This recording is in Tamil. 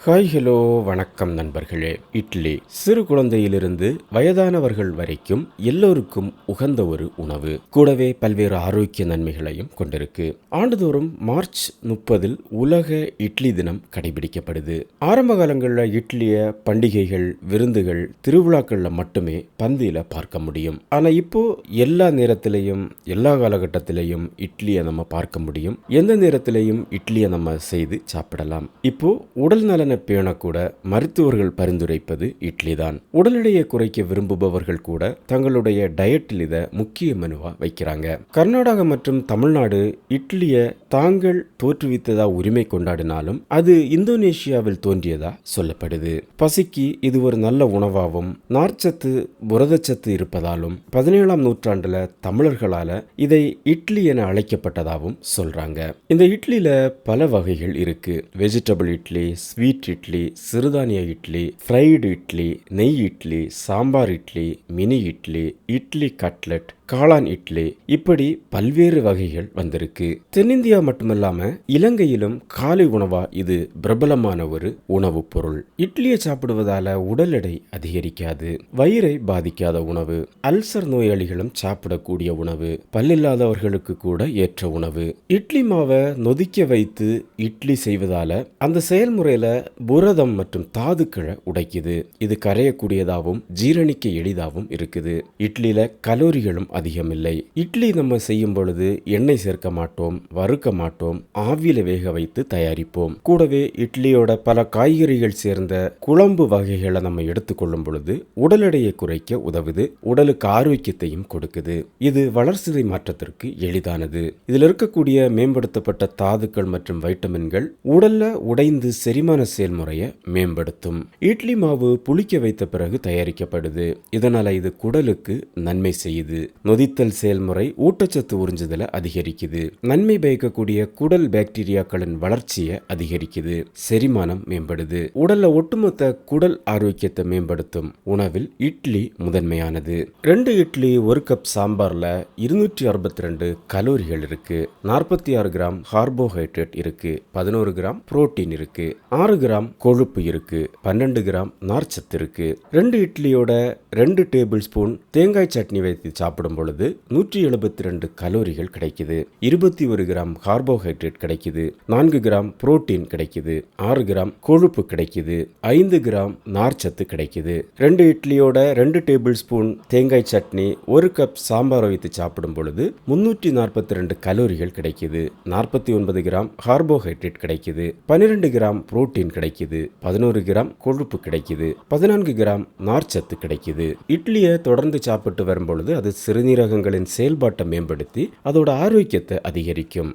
ஹாய் ஹலோ வணக்கம் நண்பர்களே. இட்லி சிறு குழந்தையிலிருந்து வயதானவர்கள் வரைக்கும் எல்லோருக்கும் உகந்த ஒரு உணவு. கூடவே பல்வேறு ஆரோக்கிய நன்மைகளையும் கொண்டிருக்கு. ஆண்டுதோறும் மார்ச் 30 உலக இட்லி தினம் கடைபிடிக்கப்படுது. ஆரம்ப காலங்களில் இட்லிய பண்டிகைகள், விருந்துகள், திருவிழாக்கள்ல மட்டுமே பந்தியில பார்க்க முடியும். ஆனா இப்போ எல்லா நேரத்திலையும், எல்லா காலகட்டத்திலையும் இட்லியை நம்ம பார்க்க முடியும். எந்த நேரத்திலையும் இட்லியை நம்ம செய்து சாப்பிடலாம். இப்போ உடல் நலனை பேணக்கூட மருத்துவர்கள் பரிந்துரைப்பது இட்லி தான். உடல் எடையை குறைக்க விரும்புபவர்கள் கூட தங்களுடைய டயட்டில் இதை முக்கிய மெனுவா வைக்கிறாங்க. கர்நாடகா மற்றும் தமிழ்நாடு இட்லிய தாங்கள் தோற்றுவித்ததா உரிமை கொண்டாடினாலும் அது இந்தோனேஷியாவில் தோன்றியதா சொல்லப்படுது. பசிக்கு இது ஒரு நல்ல உணவாகவும் நார்ச்சத்து, புரதச்சத்து இருப்பதாலும் 17ஆம் நூற்றாண்டுல தமிழர்களால இதை இட்லி என அழைக்கப்பட்டதாகவும் சொல்றாங்க. இந்த இட்லியில பல வகைகள் இருக்கு. வெஜிடபிள் இட்லி, ஸ்வீட் இட்லி, சிறுதானிய இட்லி, ஃப்ரைடு இட்லி, நெய் இட்லி, சாம்பார் இட்லி, மினி இட்லி, இட்லி கட்லெட், காளான் இட்லி, இப்படி பல்வேறு வகைகள் வந்திருக்கு. தென்னிந்தியா மட்டுமல்லாம இலங்கையிலும் காலை உணவா இது பிரபலமான ஒரு உணவுப் பொருள். இட்லியை சாப்பிடுவதால உடல் எடை அதிகரிக்காது, வயிறை பாதிக்காத உணவு, அல்சர் நோயாளிகளும் சாப்பிடக்கூடிய உணவு, பல்லில்லாதவர்களுக்கு கூட ஏற்ற உணவு. இட்லி மாவை நொதிக்க வைத்து இட்லி செய்வதால அந்த செயல்முறையில புரதம் மற்றும் தாதுக்களை உடைக்குது. இது கரையக்கூடியதாகவும் ஜீரணிக்க எளிதாகவும் இருக்குது. இட்லியில கலோரிகளும் அதிகமில்லை. இட்லி நம்ம செய்யும் பொழுது எண்ணெய் சேர்க்க மாட்டோம், வறுக்க மாட்டோம், ஆவியில வேக வைத்து தயாரிப்போம். கூடவே இட்லியோட பல காய்கறிகள் சேர்ந்த குழம்பு வகைகளை நம்ம எடுத்துக்கொள்ளும் பொழுது உடல் எடையை குறைக்க உதவுது, உடலுக்கு ஆரோக்கியத்தையும் கொடுக்குது. இது வளர்சிதை மாற்றத்திற்கு எளிதானது. இதில் இருக்கக்கூடிய மேம்படுத்தப்பட்ட தாதுக்கள் மற்றும் வைட்டமின்கள் உடல்ல உடைந்து செரிமான செயல்முறையை மேம்படுத்தும். இட்லி மாவு புளிக்க வைத்த பிறகு தயாரிக்கப்படுது. இதனால இது குடலுக்கு நன்மை செய்யுது. நொதித்தல் செயல்முறை ஊட்டச்சத்து உறிஞ்சுதலை அதிகரிக்குது. நன்மை பயக்கக்கூடிய குடல் பாக்டீரியாக்களின் வளர்ச்சியை அதிகரிக்குது. செரிமானம் மேம்படுது. உடல்ல ஒட்டுமொத்த குடல் ஆரோக்கியத்தை மேம்படுத்தும் உணவில் இட்லி முதன்மையானது. 2 இட்லி 1 கப் சாம்பார்ல 262 கலோரிகள் இருக்கு. 46 கிராம் கார்போஹைட்ரேட் இருக்கு. 11 கிராம் புரோட்டீன் இருக்கு. 6 கிராம் கொழுப்பு இருக்கு. 12 கிராம் நார்ச்சத்து இருக்கு. 2 இட்லியோட 2 டேபிள் ஸ்பூன் தேங்காய் சட்னி வைத்து சாப்பிடும் பொழுது 172 கலோரிகள் கிடைக்குது. 21 கிராம் கார்போஹைட்ரேட் கிடைக்குது. 4 கிராம் புரோட்டீன் கிடைக்குது. 6 கிராம் கொழுப்பு கிடைக்குது. 5 கிராம் நார்ச்சத்து கிடைக்குது. 2 இட்லியோட 2 டேபிள் ஸ்பூன் தேங்காய் சட்னி 1 கப் சாம்பார் வைத்து சாப்பிடும் பொழுது 342 கலோரிகள் கிடைக்குது. 49 கிராம் கார்போஹைட்ரேட் கிடைக்குது. 12 கிராம் புரோட்டீன் கிடைக்குது. 11 கிராம் கொழுப்பு கிடைக்குது. 14 கிராம் நார்ச்சத்து கிடைக்குது. இட்லியை தொடர்ந்து சாப்பிட்டு வரும் பொழுது அது சிறுநீரகங்களின் செயல்பாட்டை மேம்படுத்தி அதோட ஆரோக்கியத்தை அதிகரிக்கும்.